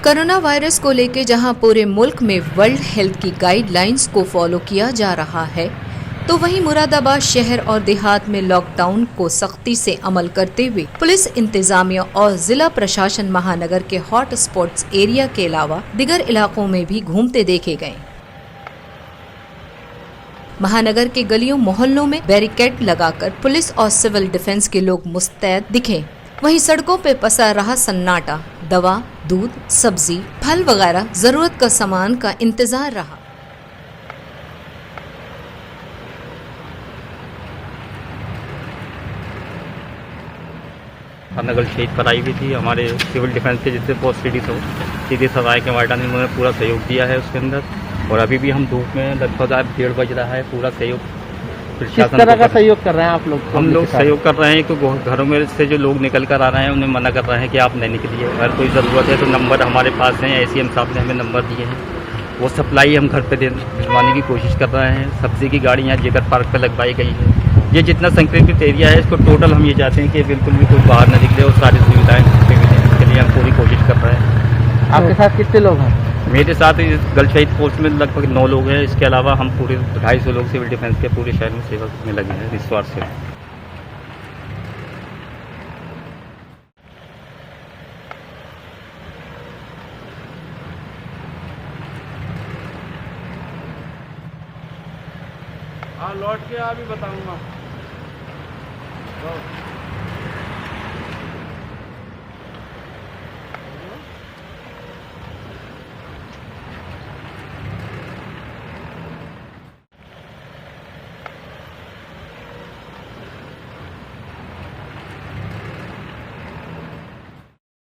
Corona virus को लेकर जहां पूरे मुल्क में वर्ल्ड हेल्थ की गाइडलाइंस को फॉलो किया जा रहा है, तो वहीं मुरादाबाद शहर और देहात में लॉकडाउन को सख्ती से अमल करते हुए पुलिस इंतजामिया और जिला प्रशासन महानगर के हॉट स्पॉट्स एरिया के अलावा दिगर इलाकों में भी घूमते देखे गए। महानगर के गलियों मोहल्लों में बैरिकेड लगाकर पुलिस और सिविल डिफेंस के लोग मुस्तैद दिखे। वहीं सड़कों पे पसार रहा सन्नाटा, दवा, दूध, सब्जी, फल वगैरह जरूरत का सामान का इंतजार रहा। नगर शहीद कराई हुई थी। हमारे सिविल डिफेंस के जितने पोस्ट सीधी सवाई के वार्डा ने उन्होंने पूरा सहयोग दिया है उसके अंदर। और अभी भी हम धूप में लगभग 1:30 बज रहा है, पूरा सहयोग किस तरह का सहयोग कर रहे हैं आप लोग? हम लोग सहयोग कर रहे हैं कि घरों में से जो लोग निकल कर आ रहे हैं उन्हें मना कर रहे हैं कि आप नहीं निकलिए। अगर कोई ज़रूरत है तो नंबर हमारे पास हैं, ACM साहब ने हमें नंबर दिए हैं, वो सप्लाई हम घर पे भिजवाने की कोशिश कर रहे हैं। सब्जी की गाड़ी यहाँ जेकर पार्क पर लगवाई गई है। ये जितना संक्रमित एरिया है इसको टोटल हम ये चाहते हैं कि बिल्कुल भी कोई बाहर न निकले और सारी सुविधाएँ मिलें। इसके लिए हम पूरी कोशिश कर रहे हैं। आपके साथ कितने लोग हैं? मेरे साथ गर्ल शहीद पोस्ट में लगभग 9 लोग हैं। इसके अलावा हम पूरे 250 लोग सिविल डिफेंस के पूरे शहर में सेवा में लगे हैं निस्वार्थ से। हाँ, लौट के अभी बताऊंगा।